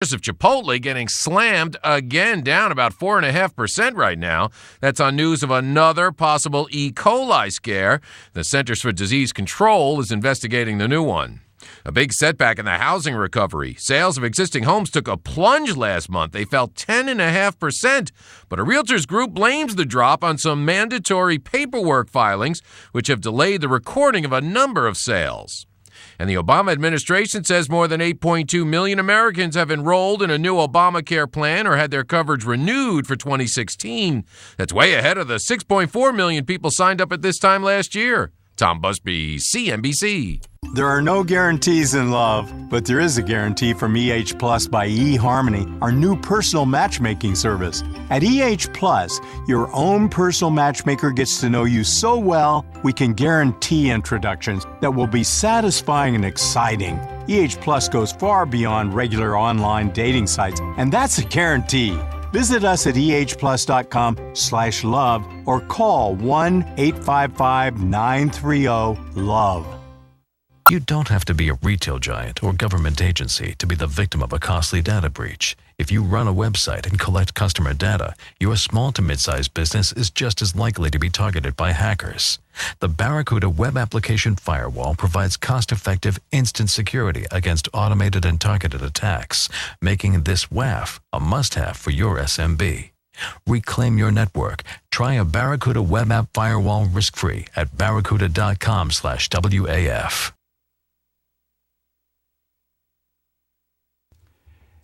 of Chipotle getting slammed again, down about 4.5% right now. That's on news of another possible E. coli scare. The Centers for Disease Control is investigating the new one. A big setback in the housing recovery. Sales of existing homes took a plunge last month. They fell 10.5%. But a realtors group blames the drop on some mandatory paperwork filings, which have delayed the recording of a number of sales. And the Obama administration says more than 8.2 million Americans have enrolled in a new Obamacare plan or had their coverage renewed for 2016. That's way ahead of the 6.4 million people signed up at this time last year. Tom Busby, CNBC. There are no guarantees in love, but there is a guarantee from EH Plus by eHarmony, our new personal matchmaking service. At EH Plus, your own personal matchmaker gets to know you so well, we can guarantee introductions that will be satisfying and exciting. EH Plus goes far beyond regular online dating sites, and that's a guarantee. Visit us at ehplus.com/love or call 1-855-930-LOVE. You don't have to be a retail giant or government agency to be the victim of a costly data breach. If you run a website and collect customer data, your small to mid-sized business is just as likely to be targeted by hackers. The Barracuda Web Application Firewall provides cost-effective instant security against automated and targeted attacks, making this WAF a must-have for your SMB. Reclaim your network. Try a Barracuda Web App Firewall risk-free at barracuda.com/WAF.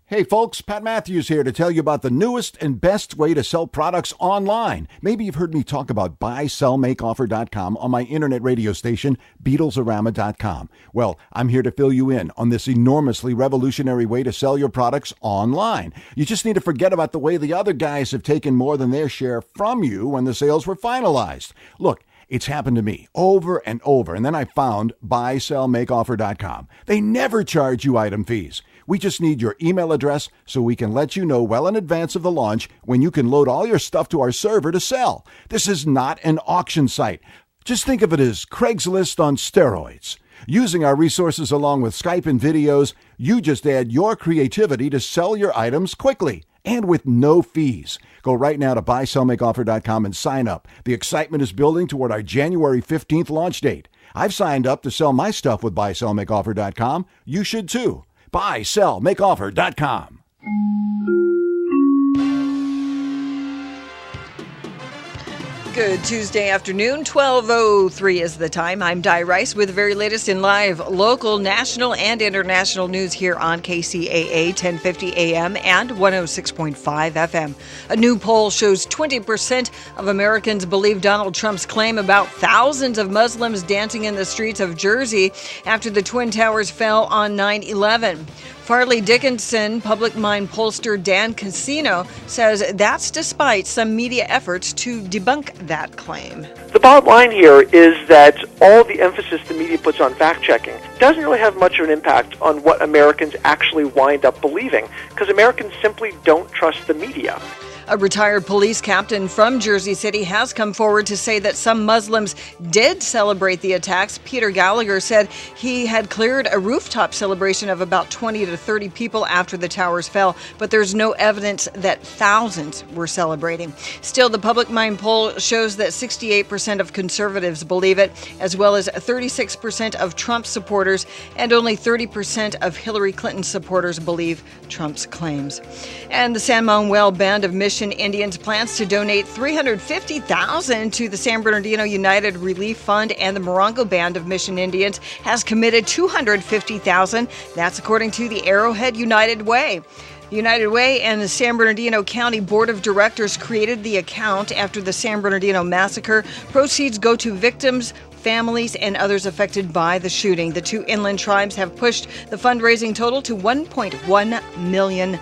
Hey folks, Pat Matthews here to tell you about the newest and best way to sell products online. Maybe you've heard me talk about buysellmakeoffer.com on my internet radio station, Beatlesarama.com. Well, I'm here to fill you in on this enormously revolutionary way to sell your products online. You just need to forget about the way the other guys have taken more than their share from you when the sales were finalized. Look, it's happened to me over and over, and then I found buysellmakeoffer.com. They never charge you item fees. We just need your email address so we can let you know well in advance of the launch when you can load all your stuff to our server to sell. This is not an auction site. Just think of it as Craigslist on steroids. Using our resources along with Skype and videos, you just add your creativity to sell your items quickly and with no fees. Go right now to buysellmakeoffer.com and sign up. The excitement is building toward our January 15th launch date. I've signed up to sell my stuff with buysellmakeoffer.com. You should too. buysellmakeoffer.com. Good Tuesday afternoon, 12:03 is the time. I'm Di Rice with the very latest in live, local, national, and international news here on Kcaa 1050 AM and 106.5 FM. A new poll shows 20% of Americans believe Donald Trump's claim about thousands of Muslims dancing in the streets of Jersey after the Twin Towers fell on 9/11. Farley Dickinson public mind pollster Dan Kcaa says that's despite some media efforts to debunk that claim. The bottom line here is that all the emphasis the media puts on fact-checking doesn't really have much of an impact on what Americans actually wind up believing, because Americans simply don't trust the media. A retired police captain from Jersey City has come forward to say that some Muslims did celebrate the attacks. Peter Gallagher said he had cleared a rooftop celebration of about 20 to 30 people after the towers fell, but there's no evidence that thousands were celebrating. Still, the Public Mind poll shows that 68% of conservatives believe it, as well as 36% of Trump supporters, and only 30% of Hillary Clinton supporters believe Trump's claims. And the San Manuel Band of Mission Indians plans to donate $350,000 to the San Bernardino United Relief Fund, and the Morongo Band of Mission Indians has committed $250,000. That's according to the Arrowhead United Way. United Way and the San Bernardino County Board of Directors created the account after the San Bernardino massacre. Proceeds go to victims, families, and others affected by the shooting. The two inland tribes have pushed the fundraising total to $1.1 million.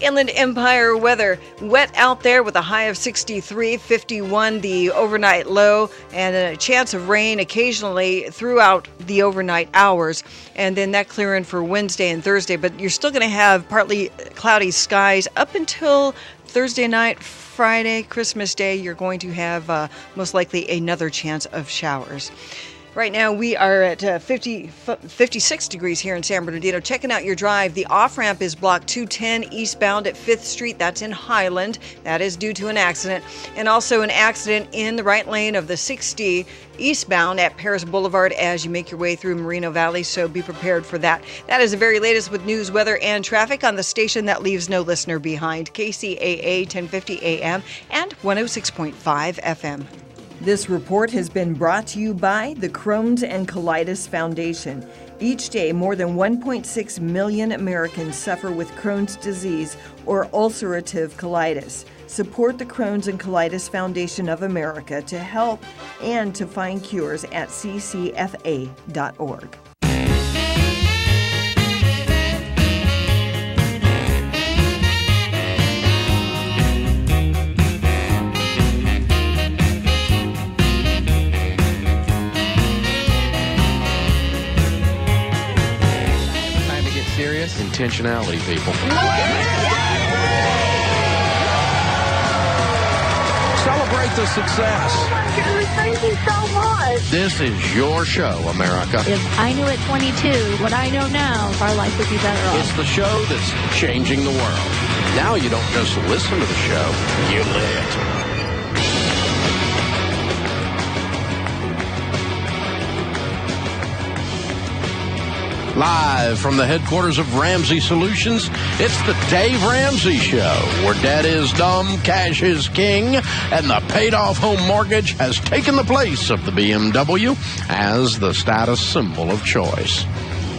Inland Empire weather, wet out there with a high of 63, 51 the overnight low, and a chance of rain occasionally throughout the overnight hours. And then that clearing for Wednesday and Thursday, but you're still going to have partly cloudy skies up until Thursday night. Friday, Christmas Day, you're going to have most likely another chance of showers. Right now, we are at 56 degrees here in San Bernardino. Checking out your drive. The off-ramp is blocked 210 eastbound at 5th Street. That's in Highland. That is due to an accident. And also an accident in the right lane of the 60 eastbound at Paris Boulevard as you make your way through Moreno Valley, so be prepared for that. That is the very latest with news, weather, and traffic on the station that leaves no listener behind. Kcaa 1050 AM and 106.5 FM. This report has been brought to you by the Crohn's and Colitis Foundation. Each day, more than 1.6 million Americans suffer with Crohn's disease or ulcerative colitis. Support the Crohn's and Colitis Foundation of America to help and to find cures at ccfa.org. Intentionality, people. Celebrate the success. Oh my goodness, thank you so much. This is your show, America. If I knew at 22 what I know now, our life would be better off. It's the show that's changing the world. Now you don't just listen to the show, you live it. Live from the headquarters of Ramsey Solutions, it's the Dave Ramsey Show, where debt is dumb, cash is king, and the paid-off home mortgage has taken the place of the BMW as the status symbol of choice.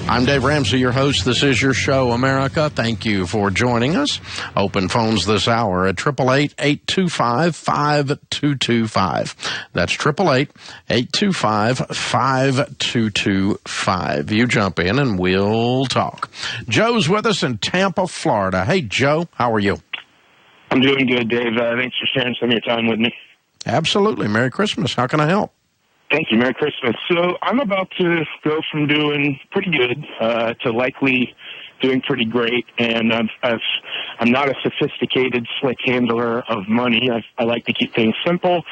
I'm Dave Ramsey, your host. This is your show, America. Thank you for joining us. Open phones this hour at 888-825-5225. That's 888-825-5225. You jump in and we'll talk. Joe's with us in Tampa, Florida. Hey, Joe, how are you? I'm doing good, Dave. Thanks for sharing some of your time with me. Absolutely. Merry Christmas. How can I help? Thank you. Merry Christmas. So I'm about to go from doing pretty good to likely doing pretty great, and I'm not a sophisticated, slick handler of money. I like to keep things simple,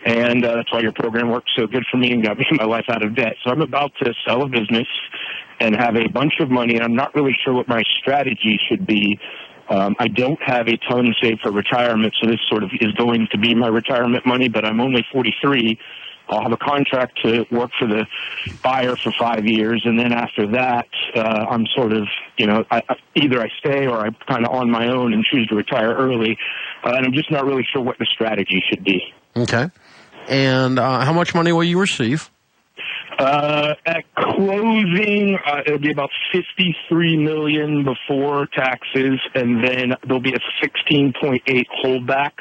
and that's why your program worked so good for me and got me my life out of debt. So I'm about to sell a business and have a bunch of money, and I'm not really sure what my strategy should be. I don't have a ton saved for retirement, so this sort of is going to be my retirement money, but I'm only 43. I'll have a contract to work for the buyer for 5 years, and then after that, I'm sort of, either I stay or I'm kind of on my own and choose to retire early, and I'm just not really sure what the strategy should be. Okay. And how much money will you receive? At closing, it'll be about $53 million before taxes, and then there'll be a 16.8 holdback.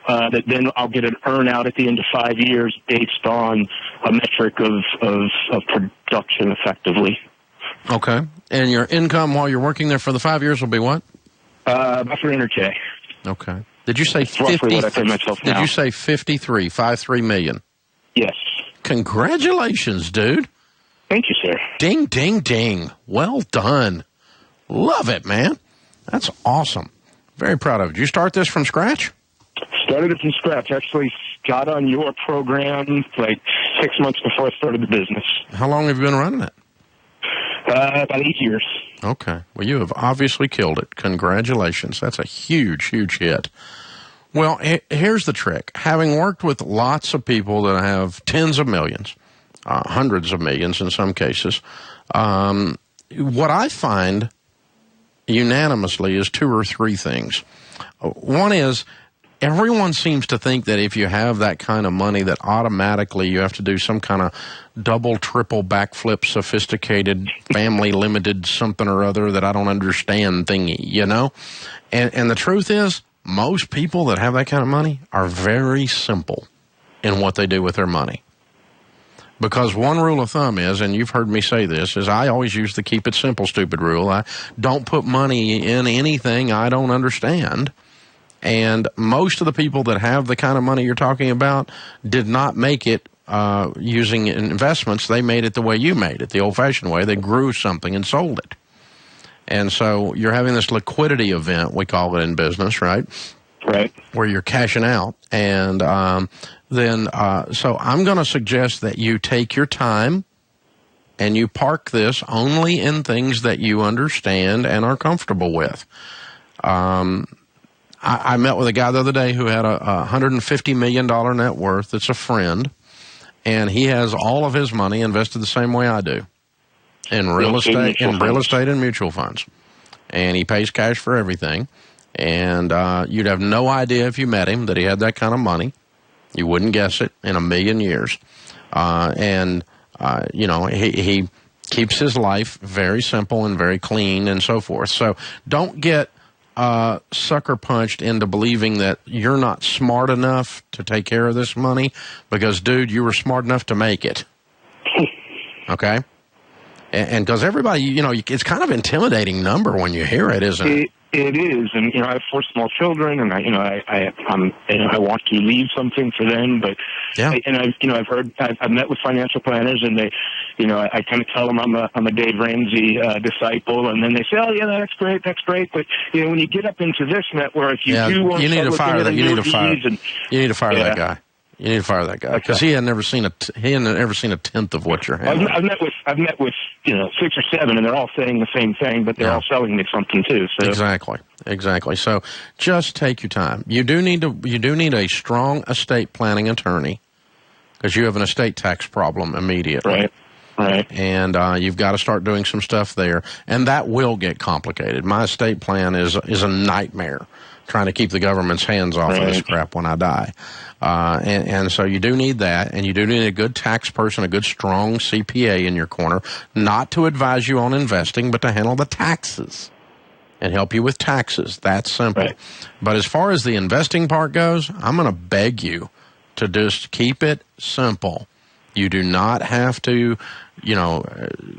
That then I'll get an earn-out at the end of 5 years based on a metric of production, effectively. Okay. And your income while you're working there for the 5 years will be what? About $300K. Okay. Did you say That's roughly what I pay myself now. Did you say 53 million? Yes. Congratulations, dude. Thank you, sir. Ding, ding, ding. Well done. Love it, man. That's awesome. Very proud of you. Did you start this from scratch? Started it from scratch. Actually got on your program like 6 months before I started the business. How long have you been running it? About 8 years. Okay. Well, you have obviously killed it. Congratulations. That's a huge, huge hit. Well, here's the trick. Having worked with lots of people that have tens of millions, hundreds of millions in some cases, what I find unanimously is two or three things. One is, everyone seems to think that if you have that kind of money that automatically you have to do some kind of double, triple backflip, sophisticated, family limited something or other that I don't understand thingy, And the truth is, most people that have that kind of money are very simple in what they do with their money. Because one rule of thumb is, and you've heard me say this, is I always use the keep it simple, stupid rule. I don't put money in anything I don't understand. And most of the people that have the kind of money you're talking about did not make it using investments. They made it the way you made it, the old-fashioned way. They grew something and sold it. And so you're having this liquidity event, we call it in business, right? right, where you're cashing out. And so I'm going to suggest that you take your time and you park this only in things that you understand and are comfortable with. I met with a guy the other day who had a $150 million net worth. It's a friend, and he has all of his money invested the same way I do, in real estate and mutual funds. And he pays cash for everything. And you'd have no idea if you met him that he had that kind of money. You wouldn't guess it in a million years. He keeps his life very simple and very clean and so forth. So don't get sucker punched into believing that you're not smart enough to take care of this money, because, dude, you were smart enough to make it. Okay? And because everybody, it's kind of an intimidating number when you hear it, isn't it? It is, and I have 4 small children, and I want to leave something for them. But yeah, I've met with financial planners, and they, I kind of tell them I'm a Dave Ramsey disciple, and then they say, oh yeah, that's great. But when you get up into this network, you need to fire that. You need to fire that guy. You need to fire that guy, because he had never seen a tenth of what you're having. I've met with 6 or 7, and they're all saying the same thing, but they're all selling me something too. So. Exactly. So just take your time. You do need a strong estate planning attorney, because you have an estate tax problem immediately. Right. And you've got to start doing some stuff there, and that will get complicated. My estate plan is a nightmare, trying to keep the government's hands off of this crap when I die. And so you do need that, and you do need a good tax person, a good strong CPA in your corner, not to advise you on investing, but to handle the taxes and help you with taxes. That's simple. Right. But as far as the investing part goes, I'm going to beg you to just keep it simple. You do not have to,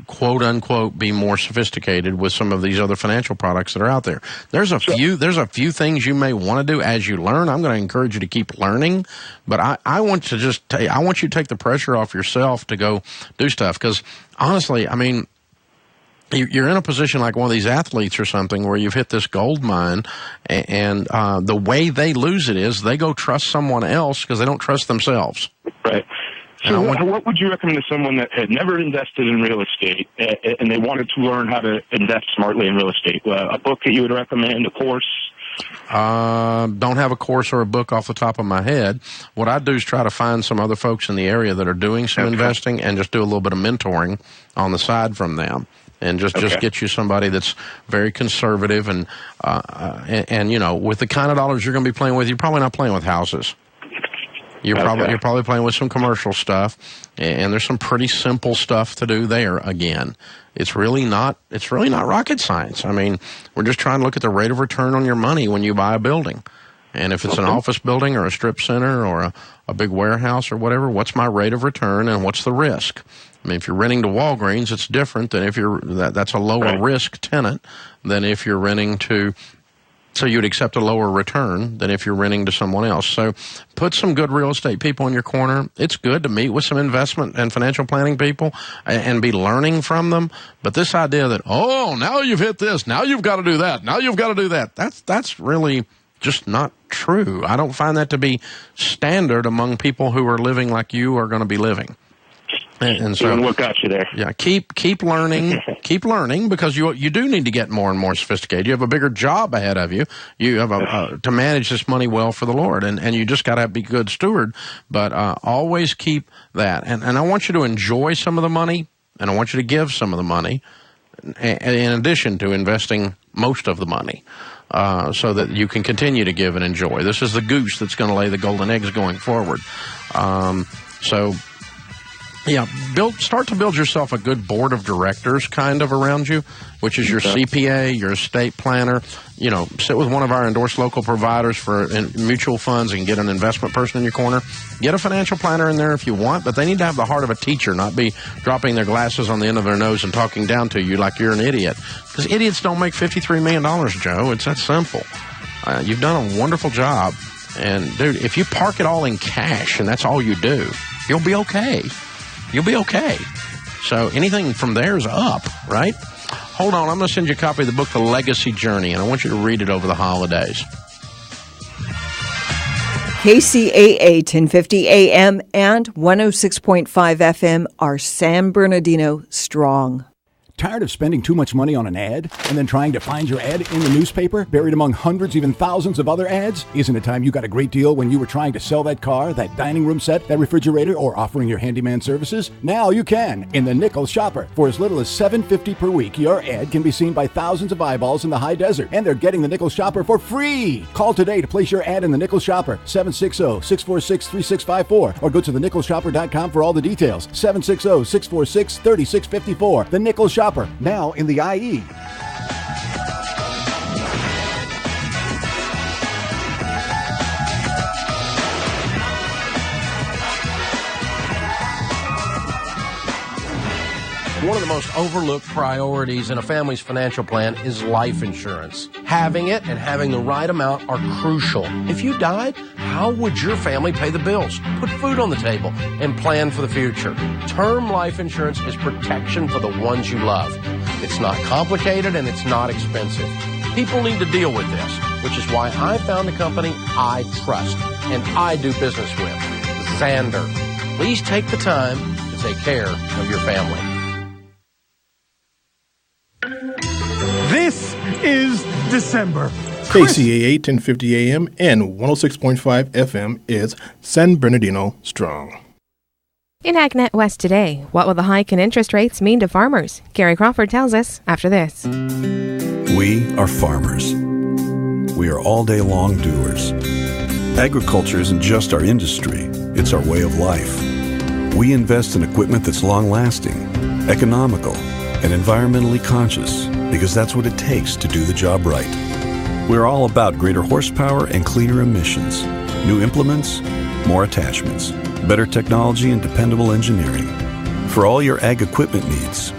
quote unquote, be more sophisticated with some of these other financial products that are out there. There's a few things you may want to do as you learn. I'm going to encourage you to keep learning, but I want you to take the pressure off yourself to go do stuff. Because honestly, I mean, you're in a position like one of these athletes or something where you've hit this gold mine, and the way they lose it is they go trust someone else because they don't trust themselves. Right. So what would you recommend to someone that had never invested in real estate and they wanted to learn how to invest smartly in real estate? A book that you would recommend, a course? Don't have a course or a book off the top of my head. What I do is try to find some other folks in the area that are doing some investing and just do a little bit of mentoring on the side from them. And just get you somebody that's very conservative and with the kind of dollars you're going to be playing with, you're probably not playing with houses. You're probably playing with some commercial stuff, and there's some pretty simple stuff to do there. Again, it's really not rocket science. I mean, we're just trying to look at the rate of return on your money when you buy a building. And if it's an office building or a strip center or a big warehouse or whatever, what's my rate of return and what's the risk? I mean, if you're renting to Walgreens, it's different than if that's a lower risk tenant than if you're renting to. So you'd accept a lower return than if you're renting to someone else. So put some good real estate people in your corner. It's good to meet with some investment and financial planning people and be learning from them. But this idea that, now you've hit this, now you've got to do that, now you've got to do that, that's really just not true. I don't find that to be standard among people who are living like you are going to be living. And so, what got you there? Yeah, keep learning, because you do need to get more and more sophisticated. You have a bigger job ahead of you. You have to manage this money well for the Lord, and you just got to be a good steward. But always keep that, and I want you to enjoy some of the money, and I want you to give some of the money, in addition to investing most of the money, so that you can continue to give and enjoy. This is the goose that's going to lay the golden eggs going forward. Yeah, start to build yourself a good board of directors kind of around you, which is your CPA, your estate planner. Sit with one of our endorsed local providers for mutual funds and get an investment person in your corner. Get a financial planner in there if you want, but they need to have the heart of a teacher, not be dropping their glasses on the end of their nose and talking down to you like you're an idiot. Because idiots don't make $53 million, Joe. It's that simple. You've done a wonderful job. And, dude, if you park it all in cash and that's all you do, you'll be okay. You'll be okay. So anything from there is up, right? Hold on. I'm going to send you a copy of the book, The Legacy Journey, and I want you to read it over the holidays. Kcaa 1050 AM and 106.5 FM are San Bernardino strong. Tired of spending too much money on an ad and then trying to find your ad in the newspaper, buried among hundreds, even thousands of other ads? Isn't it time you got a great deal when you were trying to sell that car, that dining room set, that refrigerator, or offering your handyman services? Now you can in the Nickel Shopper. For as little as $7.50 per week, your ad can be seen by thousands of eyeballs in the high desert, and they're getting the Nickel Shopper for free. Call today to place your ad in the Nickel Shopper, 760-646-3654, or go to thenickelshopper.com for all the details, 760-646-3654. The Nickel Shopper. Now in the IE. One of the most overlooked priorities in a family's financial plan is life insurance. Having it and having the right amount are crucial. If you died, how would your family pay the bills, put food on the table, and plan for the future? Term life insurance is protection for the ones you love. It's not complicated and it's not expensive. People need to deal with this, which is why I found a company I trust and I do business with, Xander. Please take the time to take care of your family. This is December. Kcaa 1050 AM and 106.5 FM is San Bernardino strong. In AgNet West today, what will the hike in interest rates mean to farmers? Gary Crawford tells us after this. We are farmers. We are all-day long doers. Agriculture isn't just our industry, it's our way of life. We invest in equipment that's long-lasting, economical, and environmentally conscious, because that's what it takes to do the job right. We're all about greater horsepower and cleaner emissions, new implements, more attachments, better technology and dependable engineering. For all your ag equipment needs,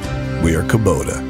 we are Kubota.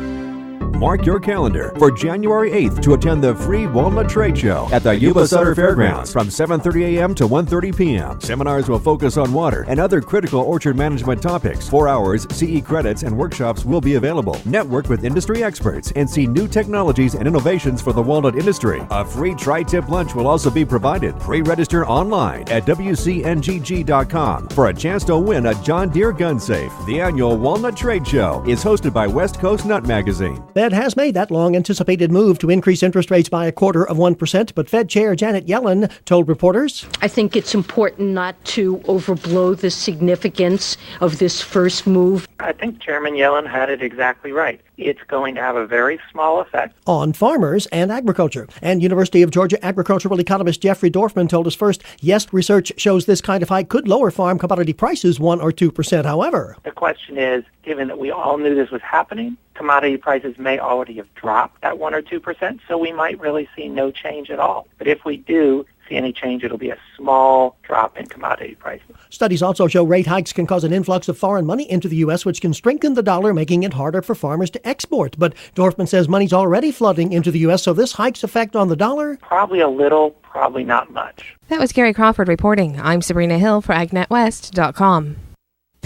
Mark your calendar for January 8th to attend the free Walnut Trade Show at the Yuba Sutter Fairgrounds from 7:30 a.m. to 1:30 p.m. Seminars will focus on water and other critical orchard management topics. 4 hours, CE credits, and workshops will be available. Network with industry experts and see new technologies and innovations for the walnut industry. A free tri-tip lunch will also be provided. Pre-register online at WCNGG.com for a chance to win a John Deere gun safe. The annual Walnut Trade Show is hosted by West Coast Nut Magazine. Fed has made that long-anticipated move to increase interest rates by 0.25%, but Fed Chair Janet Yellen told reporters, I think it's important not to overblow the significance of this first move. I think Chairman Yellen had it exactly right. It's going to have a very small effect on farmers and agriculture. And University of Georgia agricultural economist Jeffrey Dorfman told us first, yes, research shows this kind of hike could lower farm commodity prices 1 or 2%. However, the question is, given that we all knew this was happening, commodity prices may already have dropped at 1 or 2%, so we might really see no change at all. But if we do see any change, it'll be a small drop in commodity prices. Studies also show rate hikes can cause an influx of foreign money into the U.S., which can strengthen the dollar, making it harder for farmers to export. But Dorfman says money's already flooding into the U.S., so this hike's effect on the dollar? Probably a little, probably not much. That was Gary Crawford reporting. I'm Sabrina Hill for AgNetWest.com.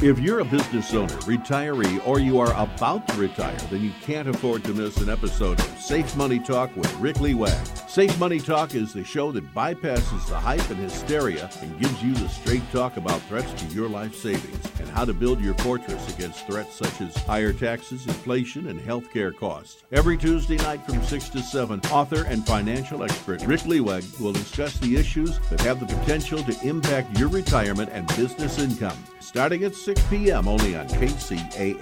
If you're a business owner, retiree, or you are about to retire, then you can't afford to miss an episode of Safe Money Talk with Rick Lee Wag. Safe Money Talk is the show that bypasses the hype and hysteria and gives you the straight talk about threats to your life savings and how to build your fortress against threats such as higher taxes, inflation, and healthcare costs. Every Tuesday night from 6 to 7, author and financial expert Rick Lee Wag will discuss the issues that have the potential to impact your retirement and business income. Starting at 6 p.m. only on KCAA.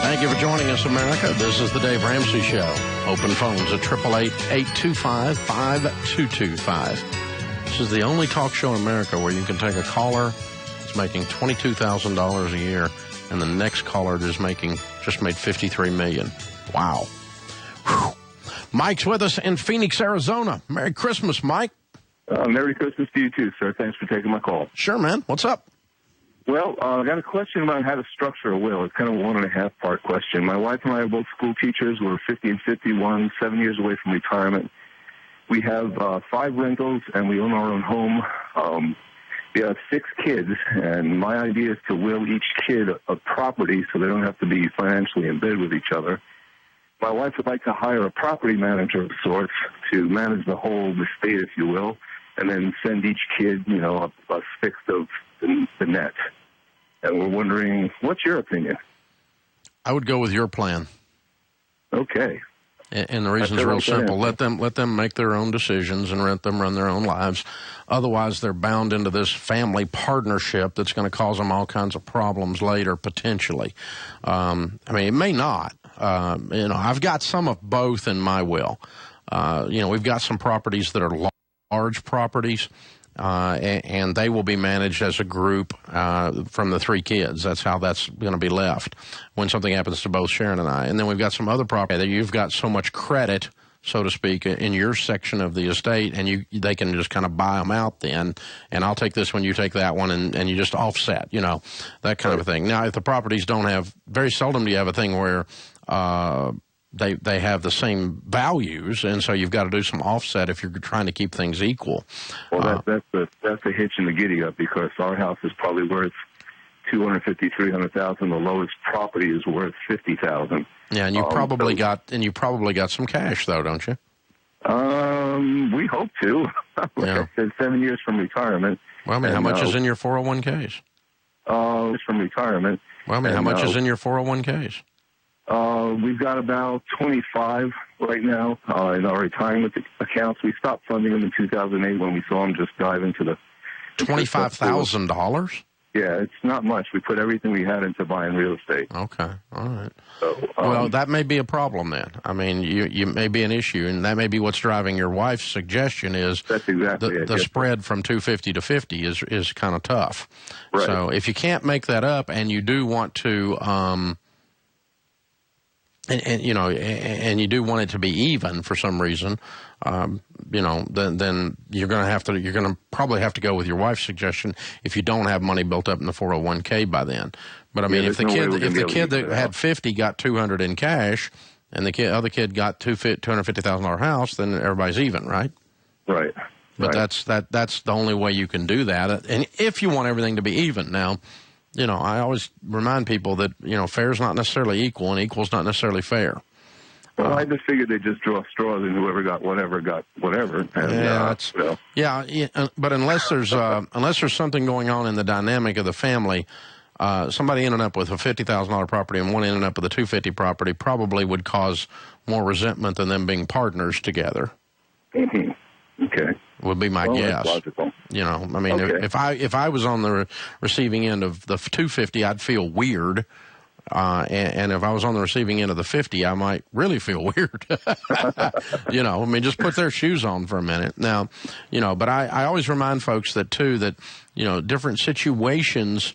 Thank you for joining us, America. This is the Dave Ramsey Show. Open phones at 888-825-5225. This is the only talk show in America where you can take a caller, is making $22,000 a year, and the next caller just made $53 million. Wow. Whew. Mike's with us in Phoenix, Arizona. Merry Christmas, Mike. Merry Christmas to you too, sir. Thanks for taking my call. Sure, man. What's up? Well, I got a question about how to structure a will. It's kind of a 1.5-part question. My wife and I are both school teachers. We're 50 and 51, 7 years away from retirement. We have 5 rentals, and we own our own home. We have 6 kids, and my idea is to will each kid a property so they don't have to be financially in bed with each other. My wife would like to hire a property manager of sorts to manage the whole estate, if you will, and then send each kid, a sixth of the net. And we're wondering, what's your opinion? I would go with your plan. Okay. And the reason's real simple. Let them make their own decisions and let them run their own lives. Otherwise, they're bound into this family partnership that's going to cause them all kinds of problems later, potentially. It may not. I've got some of both in my will. We've got some properties that are large properties. And they will be managed as a group from the 3 kids. That's how that's going to be left when something happens to both Sharon and I. And then we've got some other property that you've got so much credit, so to speak, in your section of the estate, and they can just kind of buy them out then. And I'll take this one, you take that one, and you just offset, that kind of a thing. Now, if the properties don't have, very seldom do you have a thing where they have the same values, and so you've got to do some offset if you're trying to keep things equal. Well, that's the hitch in the giddy up, because our house is probably worth $250,000, $300,000. The lowest property is worth $50,000. Yeah, and you probably got some cash though, don't you? We hope to. I said, 7 years from retirement. Well, how much is in your 401ks? From retirement. Well, how much is in your 401ks? We've got about 25 right now in our retirement accounts. We stopped funding them in 2008 when we saw them just dive into the... $25,000? Yeah, it's not much. We put everything we had into buying real estate. Okay, all right. So, well, that may be a problem then. I mean, you may be an issue, and that may be what's driving your wife's suggestion is that's exactly the spread from 250 to 50 is kind of tough. Right. So if you can't make that up, and you do want to... And you do want it to be even for some reason, then you're going to probably have to go with your wife's suggestion if you don't have money built up in the 401k by then. But I mean, if the kid that had 50 got 200 in cash, and the other kid got $250,000 house, then everybody's even, right? Right. But that's the only way you can do that. And if you want everything to be even now. I always remind people that, fair is not necessarily equal, and equal is not necessarily fair. Well, I just figured they'd just draw straws, and whoever got whatever got whatever. And, but unless there's something going on in the dynamic of the family, somebody ending up with a $50,000 property and one ending up with a $250,000 property probably would cause more resentment than them being partners together. Mm-hmm. Okay. Would be my guess. That's logical. Okay. if I was on the receiving end of the 250, I'd feel weird. And if I was on the receiving end of the 50, I might really feel weird. Just put their shoes on for a minute. Now, but I always remind folks that different situations,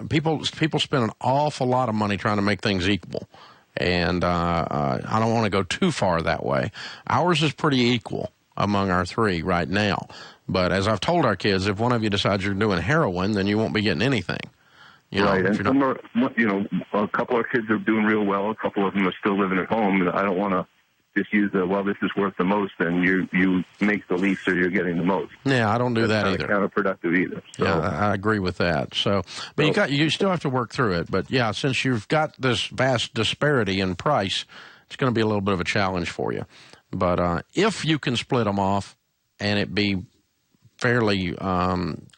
people spend an awful lot of money trying to make things equal. And I don't want to go too far that way. Ours is pretty equal among our 3 right now. But as I've told our kids, if one of you decides you're doing heroin, then you won't be getting anything. Right, and some are, a couple of kids are doing real well. A couple of them are still living at home. And I don't want to just use this is worth the most, and you make the least, or you're getting the most. Yeah, I don't do that either. Counterproductive either. So. Yeah, I agree with that. So, but you still have to work through it. But yeah, since you've got this vast disparity in price, it's going to be a little bit of a challenge for you. But if you can split them off, and it be fairly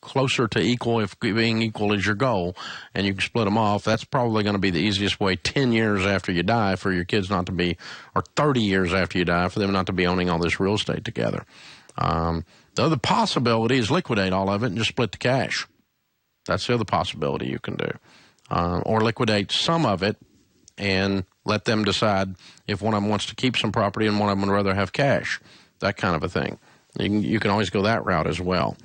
closer to equal, if being equal is your goal, and you can split them off, that's probably going to be the easiest way 10 years after you die for your kids not to be, or 30 years after you die for them not to be owning all this real estate together. The other possibility is liquidate all of it and just split the cash. That's the other possibility you can do. Or liquidate some of it and let them decide if one of them wants to keep some property and one of them would rather have cash, that kind of a thing. You can always go that route as well.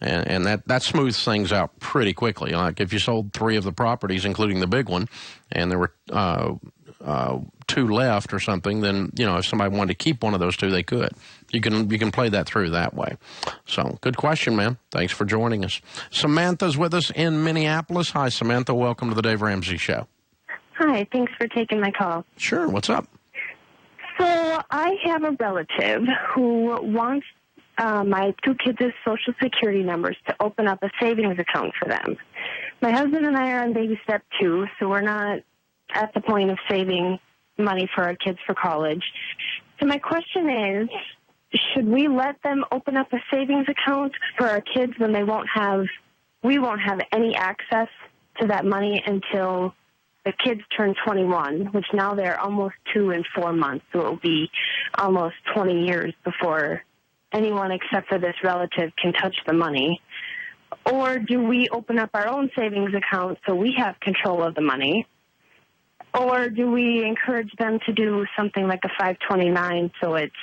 And that smooths things out pretty quickly. Like if you sold 3 of the properties, including the big one, and there were 2 left or something, then, if somebody wanted to keep one of those 2, they could. You can play that through that way. So, good question, man. Thanks for joining us. Samantha's with us in Minneapolis. Hi, Samantha. Welcome to the Dave Ramsey Show. Hi. Thanks for taking my call. Sure. What's up? So, I have a relative who wants my 2 kids' Social Security numbers to open up a savings account for them. My husband and I are on baby step 2, so we're not at the point of saving money for our kids for college. So my question is, should we let them open up a savings account for our kids when we won't have any access to that money until the kids turn 21, which now they're almost 2 and 4 months, so it will be almost 20 years before anyone except for this relative can touch the money? Or do we open up our own savings account so we have control of the money? Or do we encourage them to do something like a 529 so it's,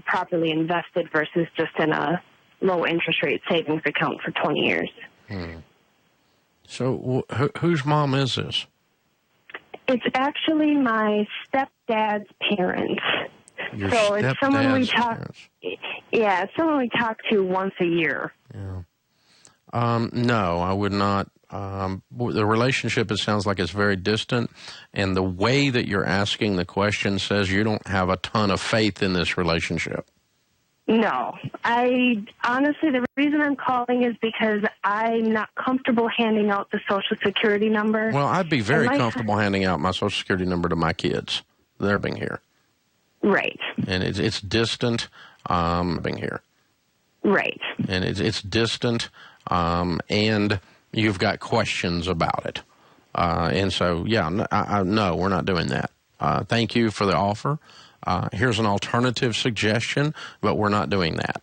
properly invested versus just in a low interest rate savings account for 20 years? So whose mom is this? It's actually my stepdad's parents. Your so it's someone we talk. parents. Yeah, it's someone we talk to once a year. Yeah. No, I would not. The relationship, it sounds like it's very distant, and the way that you're asking the question says you don't have a ton of faith in this relationship. No. Honestly, the reason I'm calling is because I'm not comfortable handing out the Social Security number. Well, I'd be very comfortable handing out my Social Security number to my kids. They're being here. Right. And it's distant, being here. Right. And it's distant, and you've got questions about it. And so, no, we're not doing that. Thank you for the offer. Here's an alternative suggestion, but we're not doing that.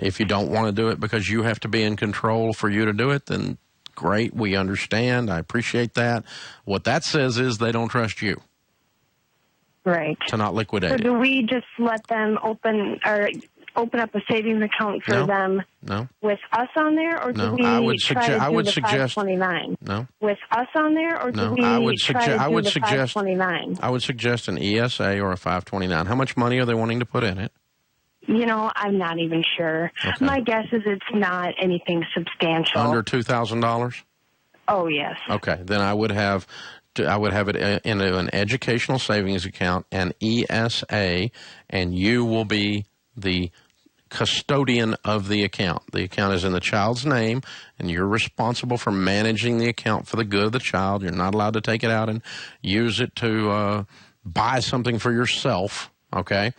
If you don't want to do it because you have to be in control for you to do it, then great, we understand. I appreciate that. What that says is they don't trust you. Right. To not liquidate So it. do we just let them open up a savings account for them with us on there, or do we try to do the 529? No. With us on there, or do we try to do the 529? I would suggest an ESA or a 529. How much money are they wanting to put in it? I'm not even sure. Okay. My guess is it's not anything substantial. Under $2,000? Oh, yes. Okay, then I would have it in an educational savings account, an ESA, and you will be the custodian of the account. The account is in the child's name, and you're responsible for managing the account for the good of the child. You're not allowed to take it out and use it to buy something for yourself, okay?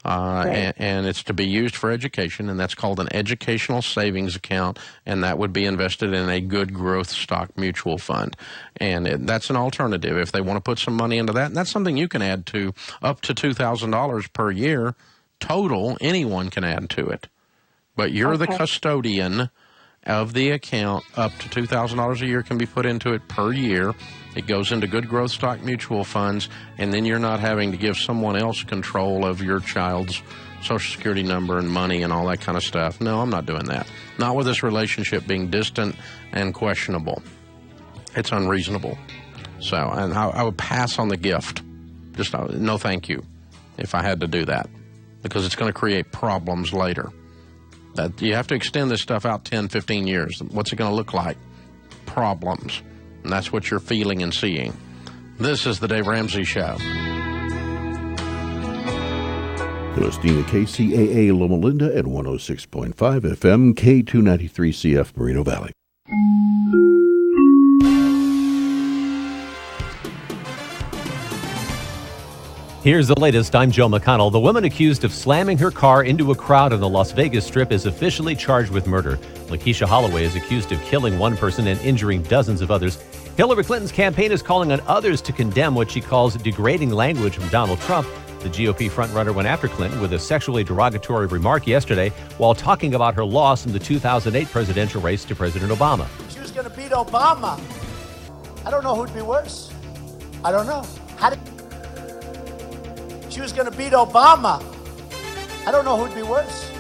Right. And it's to be used for education, and that's called an educational savings account, and that would be invested in a good growth stock mutual fund. And that's an alternative if they want to put some money into that. And that's something you can add to up to $2,000 per year. Total, anyone can add to it. But you're the custodian of the account. Up to $2,000 a year can be put into it per year. It goes into good growth stock mutual funds, and then you're not having to give someone else control of your child's Social Security number and money and all that kind of stuff. No, I'm not doing that. Not with this relationship being distant and questionable. It's unreasonable. So, and I would pass on the gift. Just no thank you if I had to do that, because it's going to create problems later. That you have to extend this stuff out 10, 15 years. What's it going to look like? Problems. And that's what you're feeling and seeing. This is the Dave Ramsey Show. You're listening to KCAA Loma Linda at 106.5 FM, K293CF Moreno Valley. Here's the latest. I'm Joe McConnell. The woman accused of slamming her car into a crowd on the Las Vegas Strip is officially charged with murder. Lakeisha Holloway is accused of killing one person and injuring dozens of others. Hillary Clinton's campaign is calling on others to condemn what she calls degrading language from Donald Trump. The GOP frontrunner went after Clinton with a sexually derogatory remark yesterday while talking about her loss in the 2008 presidential race to President Obama. She was going to beat Obama. I don't know who'd be worse. I don't know. She was going to beat Obama. I don't know who'd be worse.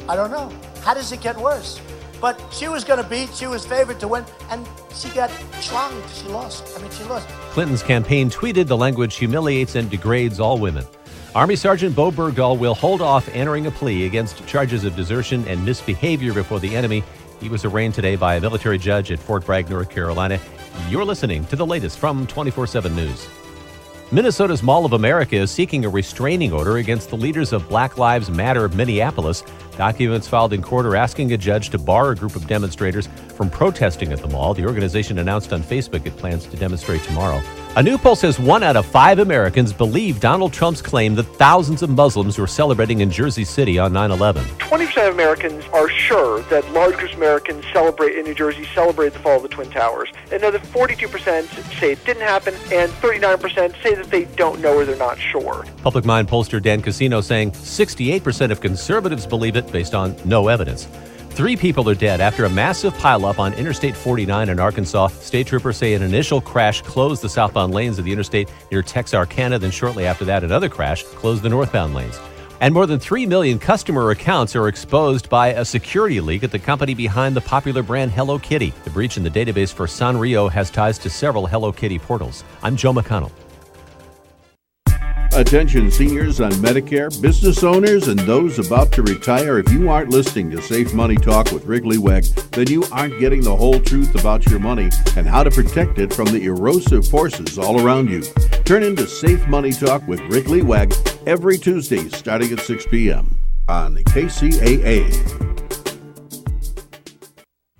I don't know. How does it get worse? But she was going to beat, she was favored to win, and she got schlonged. She lost. She lost. Clinton's campaign tweeted the language humiliates and degrades all women. Army Sergeant Bo Bergdahl will hold off entering a plea against charges of desertion and misbehavior before the enemy. He was arraigned today by a military judge at Fort Bragg, North Carolina. You're listening to the latest from 24/7 News. Minnesota's Mall of America is seeking a restraining order against the leaders of Black Lives Matter Minneapolis. Documents filed in court are asking a judge to bar a group of demonstrators from protesting at the mall. The organization announced on Facebook it plans to demonstrate tomorrow. A new poll says 1 out of 5 Americans believe Donald Trump's claim that thousands of Muslims were celebrating in Jersey City on 9/11. 20% of Americans are sure that large groups of Americans in New Jersey celebrate the fall of the Twin Towers. Another 42% say it didn't happen, and 39% say that they don't know or they're not sure. Public Mind pollster Dan Casino saying 68% of conservatives believe it based on no evidence. 3 people are dead after a massive pileup on Interstate 49 in Arkansas. State troopers say an initial crash closed the southbound lanes of the interstate near Texarkana. Then shortly after that, another crash closed the northbound lanes. And more than 3 million customer accounts are exposed by a security leak at the company behind the popular brand Hello Kitty. The breach in the database for Sanrio has ties to several Hello Kitty portals. I'm Joe McConnell. Attention seniors on Medicare, business owners, and those about to retire. If you aren't listening to Safe Money Talk with Wrigley Weg, then you aren't getting the whole truth about your money and how to protect it from the erosive forces all around you. Turn into Safe Money Talk with Wrigley Weg every Tuesday starting at 6 p.m. on Kcaa.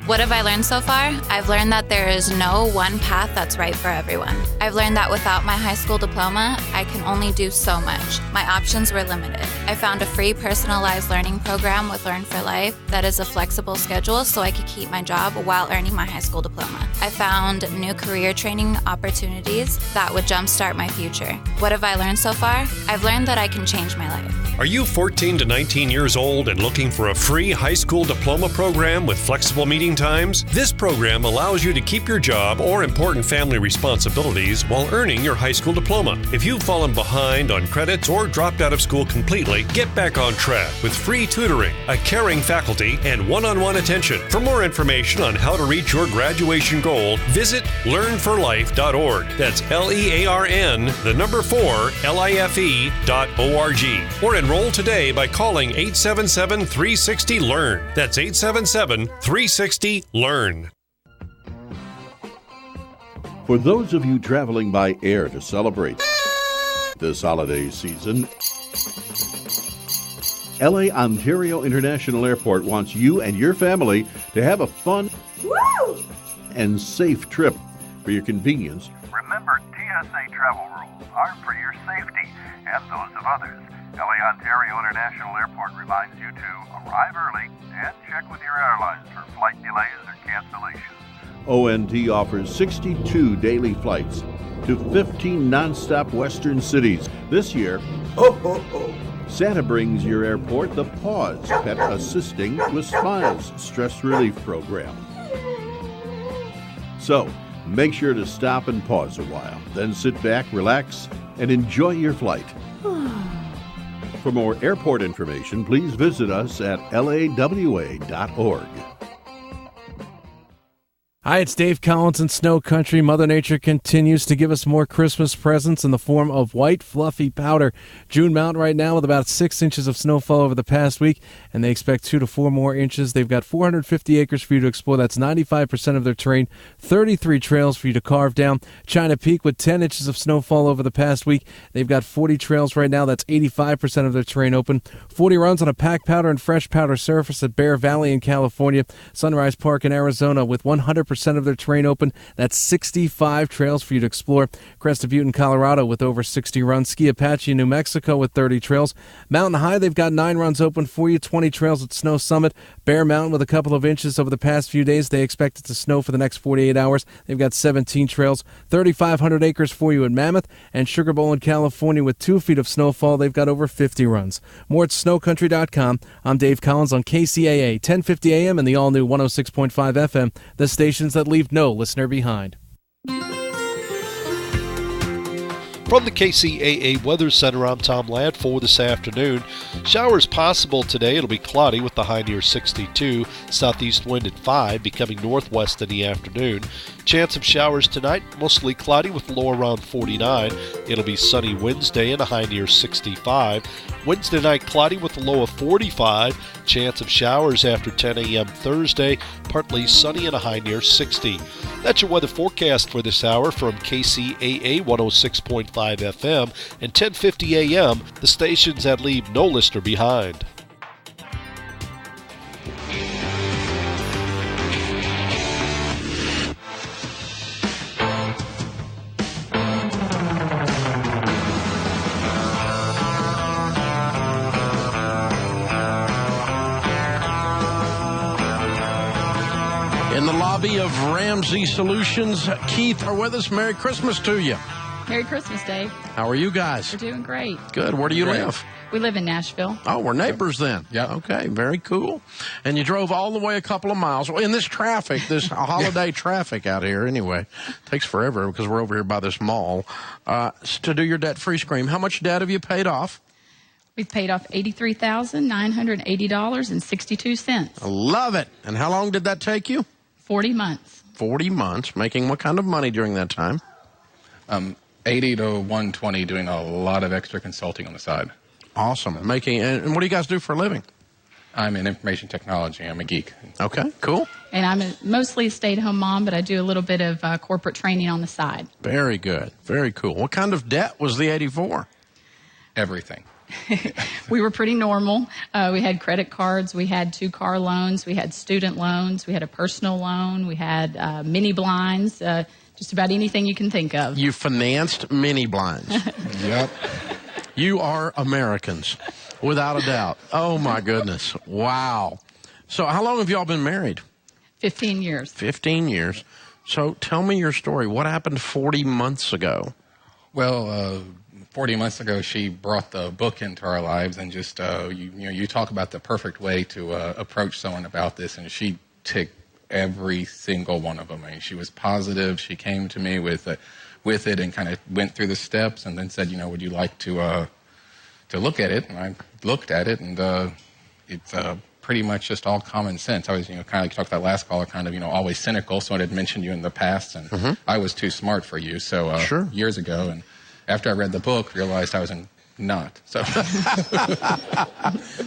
What have I learned so far? I've learned that there is no one path that's right for everyone. I've learned that without my high school diploma, I can only do so much. My options were limited. I found a free personalized learning program with Learn for Life that is a flexible schedule so I could keep my job while earning my high school diploma. I found new career training opportunities that would jumpstart my future. What have I learned so far? I've learned that I can change my life. Are you 14 to 19 years old and looking for a free high school diploma program with flexible meeting times? This program allows you to keep your job or important family responsibilities while earning your high school diploma. If you've fallen behind on credits or dropped out of school completely, get back on track with free tutoring, a caring faculty, and one-on-one attention. For more information on how to reach your graduation goal, visit learnforlife.org. That's LEARN, the number 4, LIFE.org. Or enroll today by calling 877-360-LEARN. That's 877-360-LEARN. For those of you traveling by air to celebrate this holiday season, LA Ontario International Airport wants you and your family to have a fun and safe trip. For your convenience, remember, TSA travel rules are for your safety and those of others. LA Ontario International Airport reminds you to arrive early and check with your airlines for flight delays or cancellations. ONT offers 62 daily flights to 15 nonstop western cities. This year, Santa brings your airport the Pause Pet Assisting with Smiles stress relief program. So, make sure to stop and pause a while. Then sit back, relax, and enjoy your flight. For more airport information, please visit us at lawa.org. Hi, it's Dave Collins in Snow Country. Mother Nature continues to give us more Christmas presents in the form of white, fluffy powder. June Mountain right now with about 6 inches of snowfall over the past week, and they expect 2 to 4 more inches. They've got 450 acres for you to explore. That's 95% of their terrain. 33 trails for you to carve down. China Peak with 10 inches of snowfall over the past week. They've got 40 trails right now. That's 85% of their terrain open. 40 runs on a packed powder and fresh powder surface at Bear Valley in California. Sunrise Park in Arizona with 100% of their terrain open. That's 65 trails for you to explore. Crested Butte in Colorado with over 60 runs. Ski Apache in New Mexico with 30 trails. Mountain High, they've got 9 runs open for you. 20 trails at Snow Summit. Bear Mountain with a couple of inches over the past few days. They expect it to snow for the next 48 hours. They've got 17 trails. 3,500 acres for you in Mammoth. And Sugar Bowl in California with 2 feet of snowfall. They've got over 50 runs. More at snowcountry.com. I'm Dave Collins on KCAA, 1050 AM and the all-new 106.5 FM. The stations that leave no listener behind. From the Kcaa Weather Center, I'm Tom Ladd for this afternoon. Showers possible today. It'll be cloudy with the high near 62. Southeast wind at 5, becoming northwest in the afternoon. Chance of showers tonight, mostly cloudy with a low around 49. It'll be sunny Wednesday and a high near 65. Wednesday night cloudy with a low of 45. Chance of showers after 10 a.m. Thursday, partly sunny and a high near 60. That's your weather forecast for this hour from KCAA 106.5 FM and 1050 AM, the stations that leave no listener behind. In the lobby of Ramsey Solutions, Keith are with us. Merry Christmas to you. Merry Christmas, Dave. How are you guys? We're doing great. Good. Where do you live? We live in Nashville. Oh, we're neighbors then. Yeah. Okay, very cool. And you drove all the way a couple of miles. Well, in this traffic, this holiday traffic out here anyway. Takes forever because we're over here by this mall. To do your debt-free scream, how much debt have you paid off? We've paid off $83,980.62. I love it. And how long did that take you? 40 months. 40 months. Making what kind of money during that time? 80 to 120, doing a lot of extra consulting on the side. Awesome. And what do you guys do for a living? I'm in information technology. I'm a geek. Okay, cool. And I'm mostly a stay-at-home mom, but I do a little bit of corporate training on the side. Very good. Very cool. What kind of debt was the 84? Everything. We were pretty normal. We had credit cards. We had 2 car loans. We had student loans. We had a personal loan. We had mini blinds. Just about anything you can think of. You financed mini blinds. Yep. You are Americans, without a doubt. Oh, my goodness. Wow. So how long have y'all been married? 15 years. 15 years. So tell me your story. What happened 40 months ago? Well, 40 months ago, she brought the book into our lives, and just you talk about the perfect way to approach someone about this, and she ticked every single one of them. I mean, she was positive. She came to me with it and kind of went through the steps, and then said, would you like to look at it? And I looked at it, and it's pretty much just all common sense. I was, kind of like you talked about last caller, kind of, always cynical. So I had mentioned you in the past, and I was too smart for you. So years ago, and after I read the book, realized I was not. So,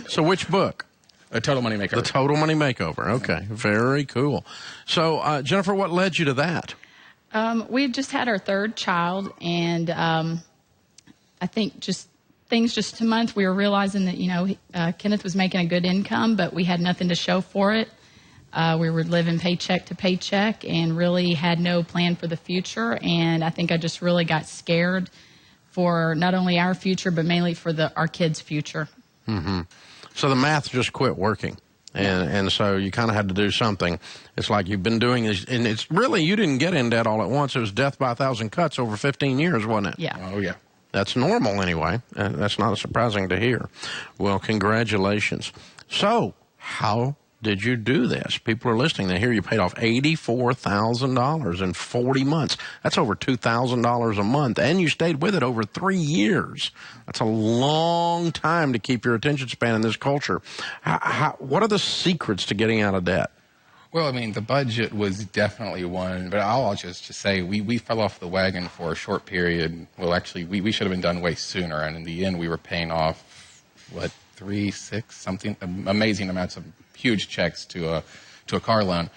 so which book? The Total Money Makeover. The Total Money Makeover. Okay, very cool. So, Jennifer, what led you to that? We had just had our 3rd child, and I think things just a month, we were realizing that, Kenneth was making a good income, but we had nothing to show for it. We were living paycheck to paycheck and really had no plan for the future. And I think I just really got scared for not only our future, but mainly for our kids' future. Mm-hmm. So the math just quit working. And so you kind of had to do something. It's like you've been doing this, and it's really, you didn't get in debt all at once. It was death by 1,000 cuts over 15 years, wasn't it? Yeah. Oh, yeah. That's normal anyway. That's not surprising to hear. Well, congratulations. So how did you do this? People are listening. They hear you paid off $84,000 in 40 months. That's over $2,000 a month, and you stayed with it over 3 years. That's a long time to keep your attention span in this culture. What are the secrets to getting out of debt? Well, I mean, the budget was definitely one, but I'll just say we fell off the wagon for a short period. Well, actually, we should have been done way sooner, and in the end, we were paying off, 3, 6, something, amazing amounts of huge checks to a car loan.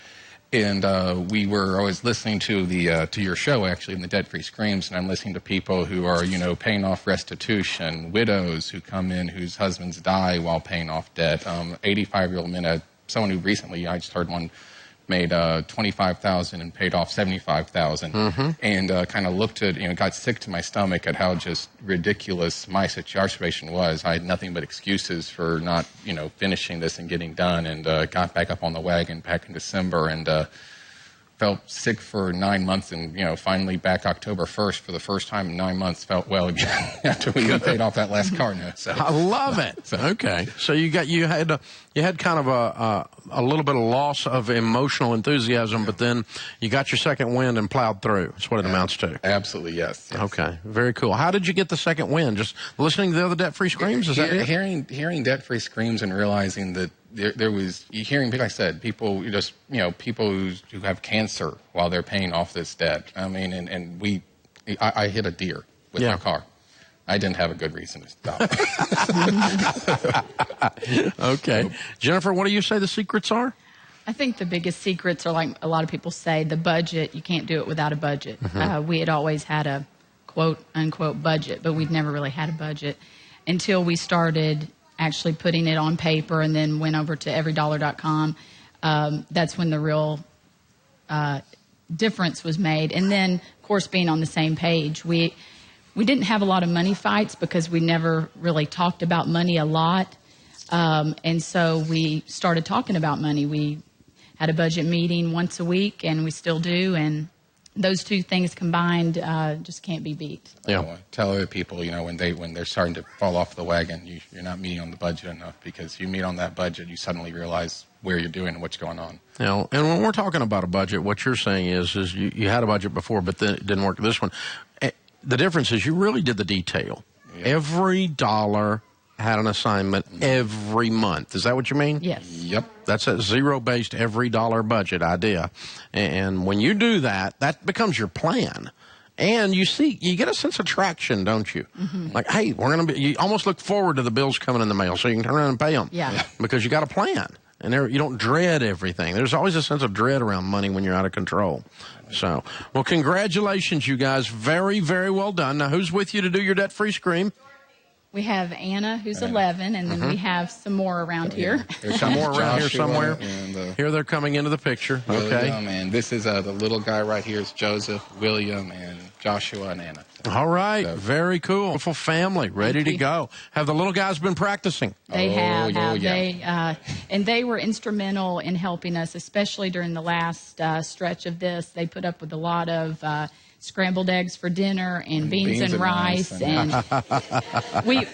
And we were always listening to your show, actually, in the Debt-Free Screams, and I'm listening to people who are, paying off restitution, widows who come in whose husbands die while paying off debt, 85-year-old men, someone who recently, I just heard one, made $25,000 and paid off $75,000, and kind of looked at, got sick to my stomach at how just ridiculous my situation was. I had nothing but excuses for not, finishing this and getting done, and got back up on the wagon back in December, and felt sick for 9 months, and finally back October 1st for the first time in 9 months felt well again after we got paid off that last car note. So I love it. So, okay, so you had you had kind of a little bit of loss of emotional enthusiasm, but then you got your second wind and plowed through. That's what it amounts to. Absolutely, yes. Okay, very cool. How did you get the second wind? Just listening to the other debt-free screams? Is that it? Hearing debt-free screams and realizing that there was, hearing, like I said, people who have cancer while they're paying off this debt. I mean, I hit a deer with my car. I didn't have a good reason to stop. Okay. Jennifer, what do you say the secrets are? I think the biggest secrets are, like a lot of people say, the budget. You can't do it without a budget. We had always had a quote-unquote budget, but we'd never really had a budget until we started actually putting it on paper and then went over to everydollar.com. That's when the real difference was made. And then, of course, being on the same page. We didn't have a lot of money fights because we never really talked about money a lot. And so we started talking about money. We had a budget meeting once a week, and we still do. And those two things combined just can't be beat. Yeah. Tell other people, when they're starting to fall off the wagon, you're not meeting on the budget enough, because you meet on that budget, you suddenly realize where you're doing and what's going on. And when we're talking about a budget, what you're saying is you had a budget before, but then it didn't work this one. The difference is you really did the detail. Yeah. Every dollar had an assignment every month. Is that what you mean? Yes. Yep. That's a zero-based every dollar budget idea. And when you do that, that becomes your plan. And you get a sense of traction, don't you? Like, hey, you almost look forward to the bills coming in the mail so you can turn around and pay them. Yeah. Because you got a plan. And you don't dread everything. There's always a sense of dread around money when you're out of control. So, well, congratulations, you guys. Very, very well done. Now, who's with you to do your debt-free scream? We have Anna, who's 11, and then we have some more around here. There's some more around here somewhere. Here they're coming into the picture. Okay. And this is the little guy right here is Joseph, William, and Joshua, and Anna. All right. So, very cool. Beautiful family. Ready to go. Have the little guys been practicing? They have. Yeah. And they were instrumental in helping us, especially during the last stretch of this. They put up with a lot of scrambled eggs for dinner and beans and rice. And we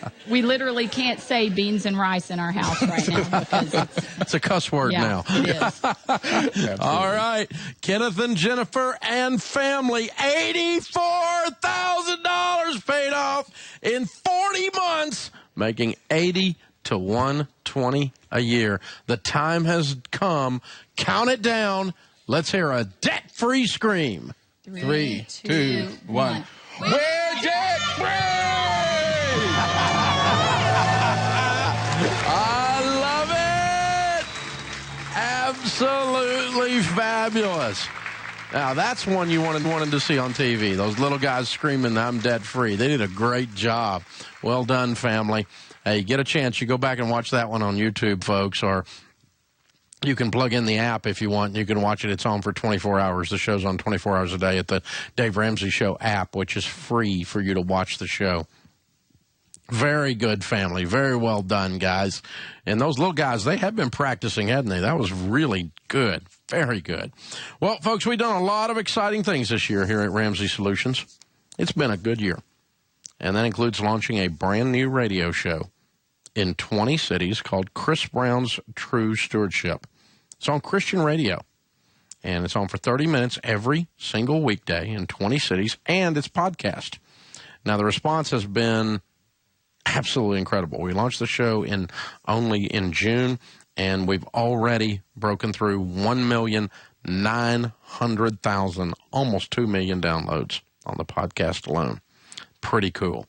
literally can't say beans and rice in our house right now because it's a cuss word now. It is. All right. Kenneth and Jennifer and family, $84,000 paid off in 40 months, making $80 to $120 a year. The time has come. Count it down. Let's hear a debt-free scream. 3, 2, 1. We're debt-free! I love it! Absolutely fabulous. Now, that's one you wanted to see on TV. Those little guys screaming, I'm debt-free. They did a great job. Well done, family. Hey, get a chance, you go back and watch that one on YouTube, folks, or you can plug in the app if you want. You can watch it. It's on for 24 hours. The show's on 24 hours a day at the Dave Ramsey Show app, which is free for you to watch the show. Very good, family. Very well done, guys. And those little guys, they have been practicing, hadn't they? That was really good. Very good. Well, folks, we've done a lot of exciting things this year here at Ramsey Solutions. It's been a good year. And that includes launching a brand new radio show in 20 cities called Chris Brown's True Stewardship. It's on Christian radio, and it's on for 30 minutes every single weekday in 20 cities, and it's podcast. Now, the response has been absolutely incredible. We launched the show only in June, and we've already broken through 1,900,000, almost 2 million downloads on the podcast alone. Pretty cool.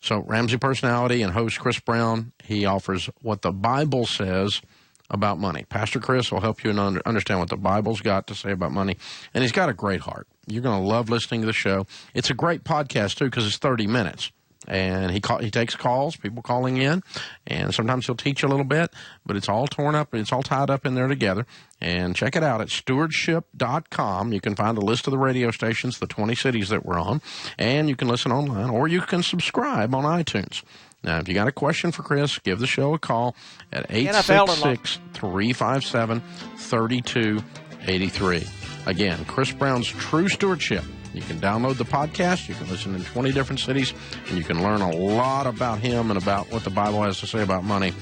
So Ramsey personality and host Chris Brown, he offers what the Bible says about money. Pastor Chris will help you understand what the Bible's got to say about money, and he's got a great heart. You're going to love listening to the show. It's a great podcast, too, because it's 30 minutes. And he takes calls, people calling in, and sometimes he'll teach a little bit, but it's all torn up, it's all tied up in there together. And check it out at stewardship.com. You can find a list of the radio stations, the 20 cities that we're on, and you can listen online, or you can subscribe on iTunes. Now, if you got a question for Chris, give the show a call at 866-357-3283. Again, Chris Brown's True Stewardship. You can download the podcast. You can listen in 20 different cities, and you can learn a lot about him and about what the Bible has to say about money.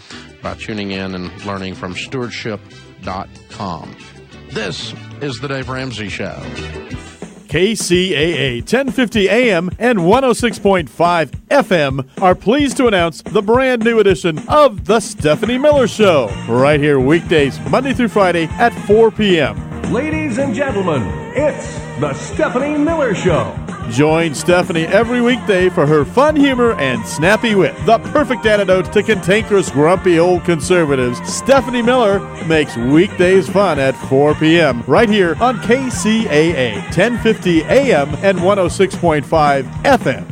by tuning in and learning from stewardship.com. This is the Dave Ramsey Show. Kcaa 1050 AM and 106.5 FM are pleased to announce the brand new edition of The Stephanie Miller Show, right here weekdays, Monday through Friday at 4 p.m. Ladies and gentlemen, it's The Stephanie Miller Show. Join Stephanie every weekday for her fun humor and snappy wit. The perfect antidote to cantankerous, grumpy old conservatives. Stephanie Miller makes weekdays fun at 4 p.m. right here on KCAA 1050 AM and 106.5 FM.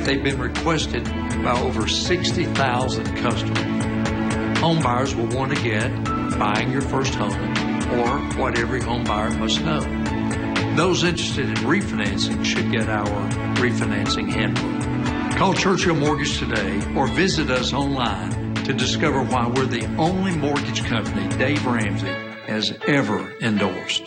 They've been requested by over 60,000 customers. Home buyers will want to get buying your first home, or what every home buyer must know. Those interested in refinancing should get our refinancing handbook. Call Churchill Mortgage today or visit us online to discover why we're the only mortgage company Dave Ramsey has ever endorsed.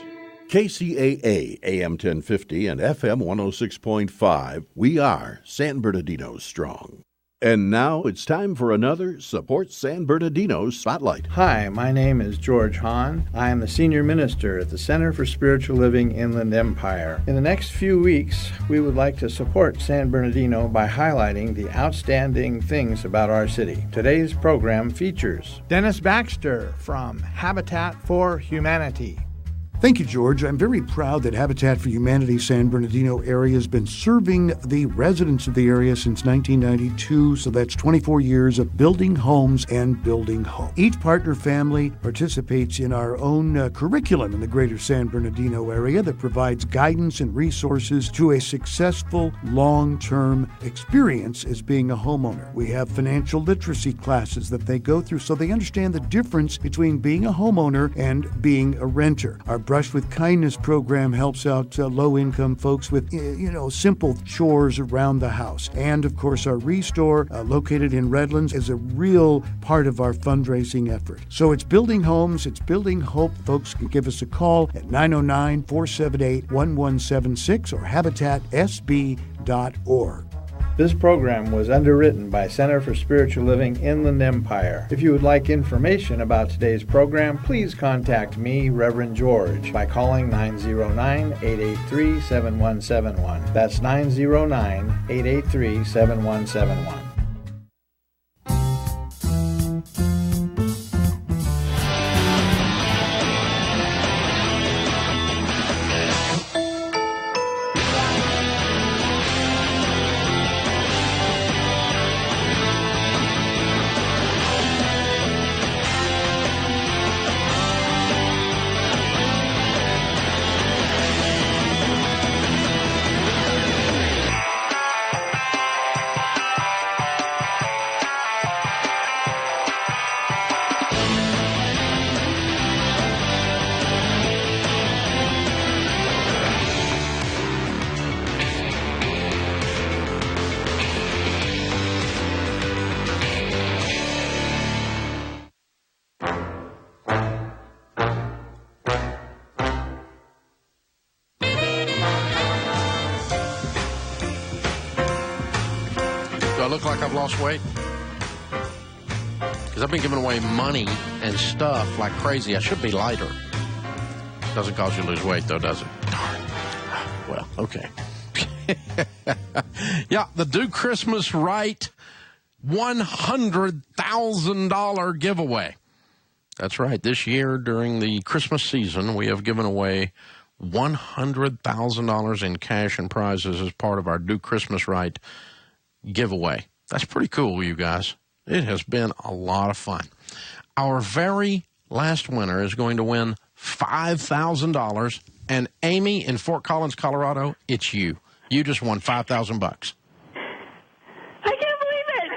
KCAA AM 1050 and FM 106.5. We are San Bernardino Strong. And now it's time for another Support San Bernardino Spotlight. Hi, my name is George Hahn. I am the Senior Minister at the Center for Spiritual Living Inland Empire. In the next few weeks, we would like to support San Bernardino by highlighting the outstanding things about our city. Today's program features Dennis Baxter from Habitat for Humanity. Thank you, George. I'm very proud that Habitat for Humanity San Bernardino area has been serving the residents of the area since 1992, so that's 24 years of building homes and building hope. Each partner family participates in our own curriculum in the greater San Bernardino area that provides guidance and resources to a successful long-term experience as being a homeowner. We have financial literacy classes that they go through so they understand the difference between being a homeowner and being a renter. Our Brush with Kindness program helps out low-income folks with, simple chores around the house. And, of course, our Restore, located in Redlands, is a real part of our fundraising effort. So it's building homes, it's building hope. Folks can give us a call at 909-478-1176 or habitatsb.org. This program was underwritten by Center for Spiritual Living Inland Empire. If you would like information about today's program, please contact me, Reverend George, by calling 909-883-7171. That's 909-883-7171. Look like I've lost weight? Because I've been giving away money and stuff like crazy. I should be lighter. Doesn't cause you to lose weight, though, does it? Well, okay. Yeah, the Do Christmas Right $100,000 giveaway. That's right. This year, during the Christmas season, we have given away $100,000 in cash and prizes as part of our Do Christmas Right giveaway. That's pretty cool, you guys. It has been a lot of fun. Our very last winner is going to win $5,000. And Amy in Fort Collins, Colorado, it's you. You just won $5,000. I can't believe it.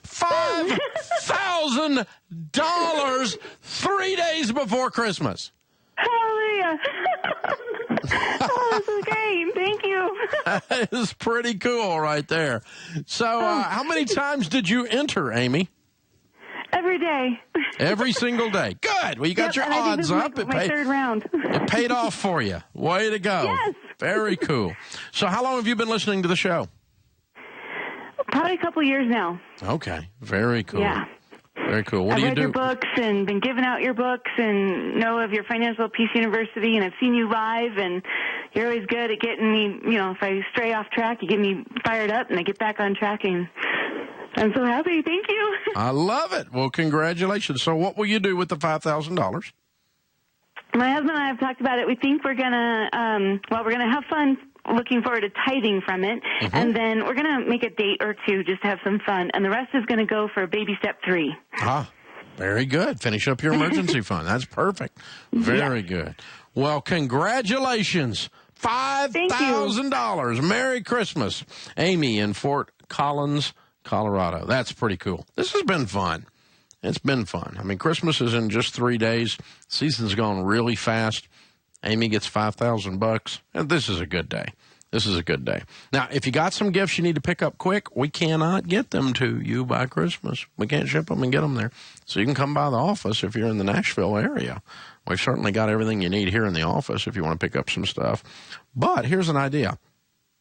$5,000 3 days before Christmas. Hallelujah. Oh, this is great. Thank you. That is pretty cool right there. So how many times did you enter, Amy? Every day. Every single day. Good. Well, you got your odds up. My third round. It paid off for you. Way to go. Yes. Very cool. So how long have you been listening to the show? Probably a couple years now. Okay. Very cool. Yeah. Very cool. What I've do you read do? your books and been giving out your books and know of your Financial Peace University, and I've seen you live, and you're always good at getting me, if I stray off track, you get me fired up, and I get back on track, and I'm so happy. Thank you. I love it. Well, congratulations. So what will you do with the $5,000? My husband and I have talked about it. We think we're going to, we're going to have fun looking forward to tithing from it, and then we're going to make a date or two just to have some fun, and the rest is going to go for baby step 3. Ah, very good. Finish up your emergency fund. That's perfect. Very good. Well, congratulations. $5,000. Merry Christmas. Amy in Fort Collins, Colorado. That's pretty cool. This has been fun. It's been fun. I mean, Christmas is in just 3 days. Season's gone really fast. Amy gets $5,000, and this is a good day. This is a good day. Now, if you got some gifts you need to pick up quick, we cannot get them to you by Christmas. We can't ship them and get them there. So you can come by the office if you're in the Nashville area. We've certainly got everything you need here in the office if you want to pick up some stuff. But here's an idea.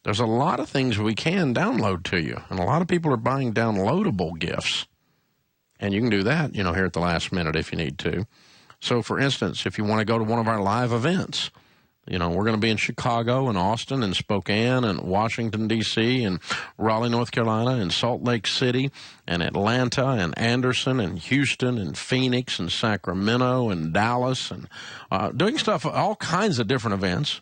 There's a lot of things we can download to you, and a lot of people are buying downloadable gifts. And you can do that, here at the last minute if you need to. So, for instance, if you want to go to one of our live events, we're going to be in Chicago and Austin and Spokane and Washington, D.C. and Raleigh, North Carolina and Salt Lake City and Atlanta and Anderson and Houston and Phoenix and Sacramento and Dallas and doing stuff, all kinds of different events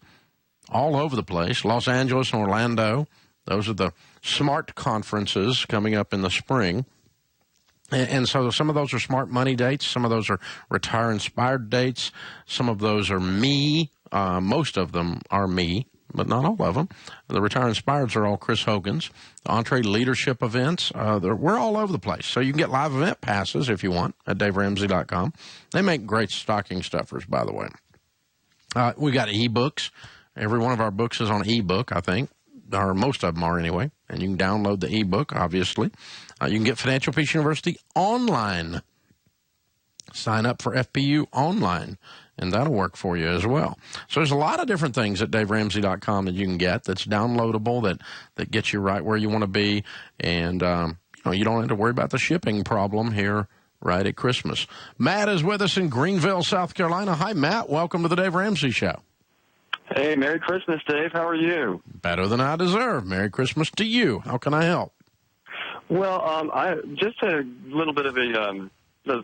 all over the place. Los Angeles and Orlando. Those are the SMART conferences coming up in the spring. And so some of those are smart money dates. Some of those are retire-inspired dates. Some of those are me. Most of them are me, but not all of them. The retire-inspireds are all Chris Hogan's. The Entree Leadership events, we're all over the place. So you can get live event passes if you want at DaveRamsey.com. They make great stocking stuffers, by the way. We got e-books. Every one of our books is on e-book, I think. Or most of them are anyway. And you can download the e-book, obviously. You can get Financial Peace University online. Sign up for FPU online, and that'll work for you as well. So there's a lot of different things at DaveRamsey.com that you can get that's downloadable, that gets you right where you want to be, and you don't have to worry about the shipping problem here right at Christmas. Matt is with us in Greenville, South Carolina. Hi, Matt. Welcome to the Dave Ramsey Show. Hey, Merry Christmas, Dave. How are you? Better than I deserve. Merry Christmas to you. How can I help? Well, just a little bit of to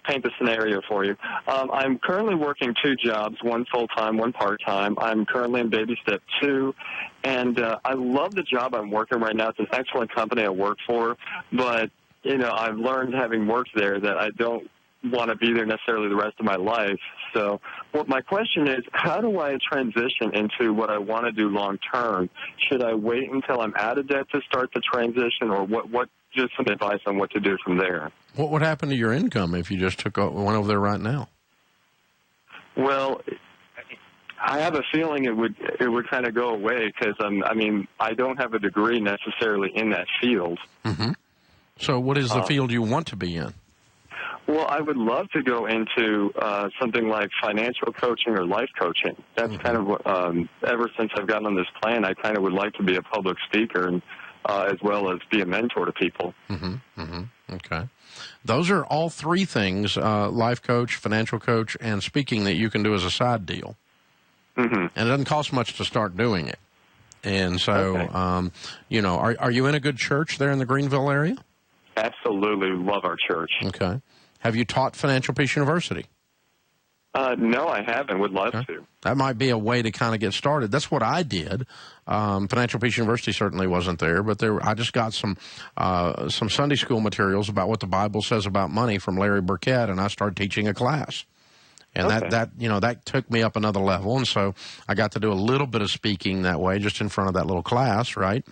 paint the scenario for you. I'm currently working 2 jobs, one full-time, one part-time. I'm currently in baby step 2, and I love the job I'm working right now. It's an excellent company I work for, but, I've learned having worked there that I don't want to be there necessarily the rest of my life. So my question is, how do I transition into what I want to do long-term? Should I wait until I'm out of debt to start the transition, or what? Just some advice on what to do from there. What would happen to your income if you just went over there right now? Well, I have a feeling it would kind of go away because I don't have a degree necessarily in that field. Mm-hmm. So what is the field you want to be in? Well, I would love to go into something like financial coaching or life coaching. That's kind of ever since I've gotten on this plan, I kind of would like to be a public speaker and as well as be a mentor to people. Okay. Those are all 3 things, life coach, financial coach, and speaking, that you can do as a side deal. And it doesn't cost much to start doing it. And so, are you in a good church there in the Greenville area? Absolutely love our church. Okay. Have you taught Financial Peace University? No, I haven't. Would love to. That might be a way to kind of get started. That's what I did. Financial Peace University certainly wasn't there, but I just got some Sunday school materials about what the Bible says about money from Larry Burkett, and I started teaching a class. And that took me up another level. And so I got to do a little bit of speaking that way, just in front of that little class, right?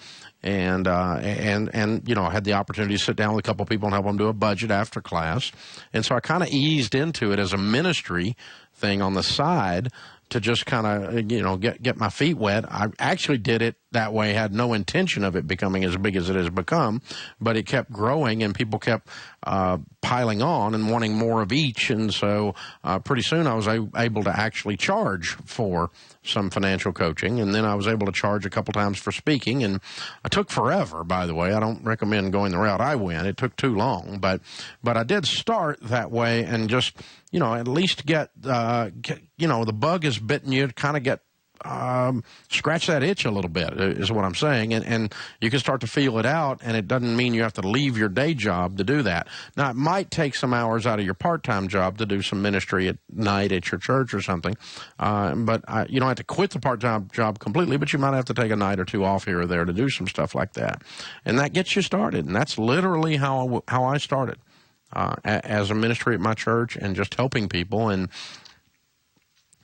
And I had the opportunity to sit down with a couple of people and help them do a budget after class. And so I kind of eased into it as a ministry thing on the side to just kind of, get my feet wet. I actually did it that way, had no intention of it becoming as big as it has become, but it kept growing and people kept piling on and wanting more of each. And so pretty soon I was able to actually charge for some financial coaching, and then I was able to charge a couple times for speaking. And it took forever, by the way. I don't recommend going the route I went. It took too long, but I did start that way and just, at least get the bug is bitten you, kind of get scratch that itch a little bit is what I'm saying. And you can start to feel it out, and it doesn't mean you have to leave your day job to do that. Now, it might take some hours out of your part-time job to do some ministry at night at your church or something. But you don't have to quit the part-time job completely, but you might have to take a night or two off here or there to do some stuff like that. And that gets you started. And that's literally how I started as a ministry at my church and just helping people. And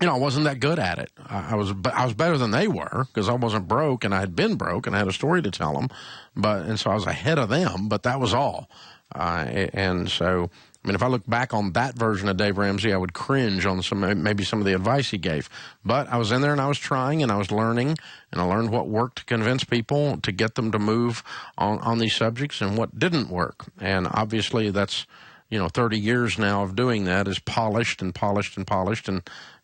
I wasn't that good at it. I was better than they were because I wasn't broke, and I had been broke, and I had a story to tell them. And so I was ahead of them, but that was all. And so, if I look back on that version of Dave Ramsey, I would cringe on maybe some of the advice he gave. But I was in there and I was trying and I was learning, and I learned what worked to convince people, to get them to move on these subjects, and what didn't work. And obviously that's, 30 years now of doing that is polished and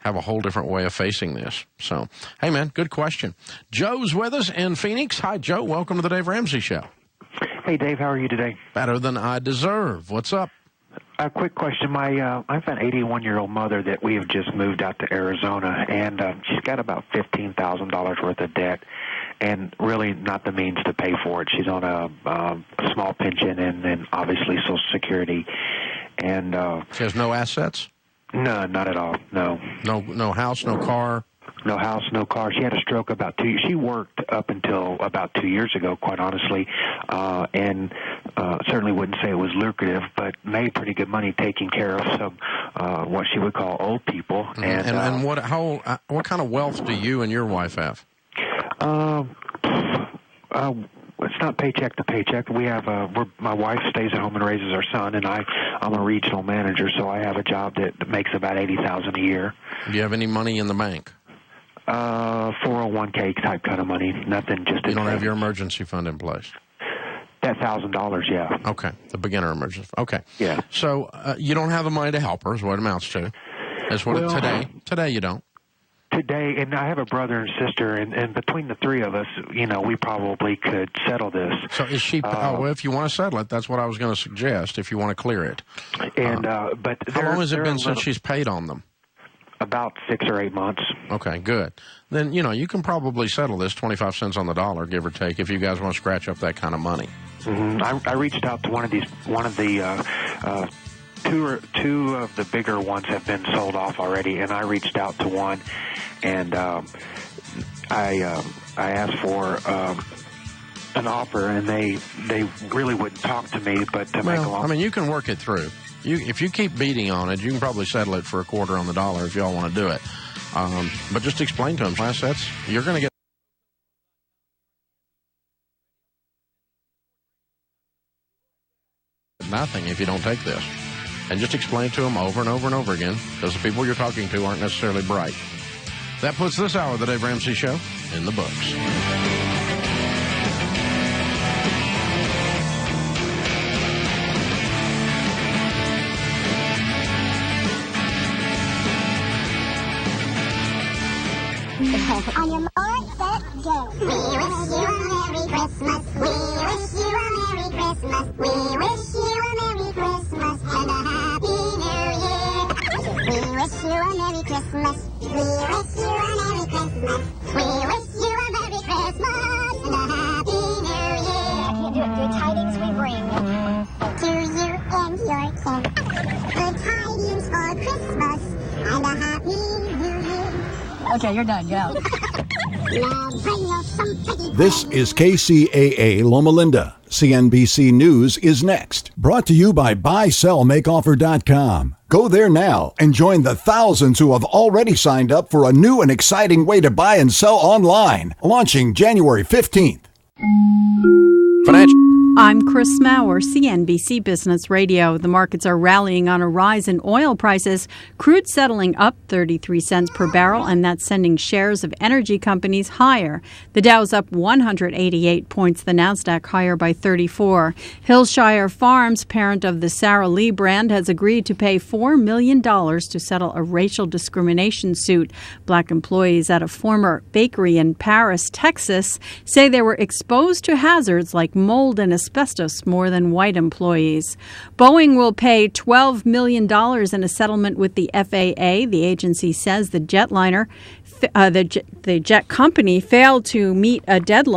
have a whole different way of facing this. So, hey, man, good question. Joe's with us in Phoenix. Hi, Joe. Welcome to the Dave Ramsey Show. Hey, Dave. How are you today? Better than I deserve. What's up? A quick question. I've an 81-year-old mother that we have just moved out to Arizona, and she's got about $15,000 worth of debt, and really not the means to pay for it. She's on a small pension and then obviously Social Security. And she has no assets? No, not at all. No. No house, no car? No house, no car. She had a stroke about 2 years. She worked up until about 2 years ago, quite honestly, and certainly wouldn't say it was lucrative, but made pretty good money taking care of some what she would call old people. Mm-hmm. And what kind of wealth do you and your wife have? It's not paycheck to paycheck. We have my wife stays at home and raises our son, and I'm a regional manager, so I have a job that makes about $80,000 a year. Do you have any money in the bank? 401k type kind of money. Nothing. Just you don't have your emergency fund in place. That $1,000, yeah. Okay, the beginner emergency. Okay, yeah. So you don't have the money to help her, is what it amounts to. That's what today you don't. Today, and I have a brother and sister, and between the three of us, we probably could settle this. So is she? Well, if you want to settle it, that's what I was going to suggest. If you want to clear it, and but how long has it been since she's paid on them? About 6 or 8 months. Okay, good. Then you can probably settle this 25 cents on the dollar, give or take, if you guys want to scratch up that kind of money. Mm-hmm. I reached out to one of the two of the bigger ones have been sold off already, and I reached out to one, and I asked for an offer, and they really wouldn't talk to me. But to make a long, you can work it through. If you keep beating on it, you can probably settle it for a quarter on the dollar if y'all want to do it. But just explain to them, assets, you're going to get nothing if you don't take this. And just explain to them over and over and over again, because the people you're talking to aren't necessarily bright. That puts this hour of the Dave Ramsey Show in the books. On your mark, set, go. We wish you a Merry Christmas. We wish you a Merry Christmas. We wish you a Merry Christmas and a Happy New Year. We wish you a Merry Christmas. We wish you a Merry Christmas. We wish you a Merry Christmas and a Happy New Year. I can't do it. Good tidings we bring to you and your kin. Good tidings for Christmas. and a happy new year. Okay, you're done. Go. Now bring you some piggy. This is KCAA Loma Linda. CNBC News is next. Brought to you by BuySellMakeOffer.com. Go there now and join the thousands who have already signed up for a new and exciting way to buy and sell online, launching January 15th. I'm Chris Maurer, CNBC Business Radio. The markets are rallying on a rise in oil prices. Crude settling up 33 cents per barrel, and that's sending shares of energy companies higher. The Dow's up 188 points, the Nasdaq higher by 34. Hillshire Farms, parent of the Sara Lee brand, has agreed to pay $4 million to settle a racial discrimination suit. Black employees at a former bakery in Paris, Texas, say they were exposed to hazards like mold and asbestos more than white employees. Boeing will pay $12 million in a settlement with the FAA. The agency says the jet company failed to meet a deadline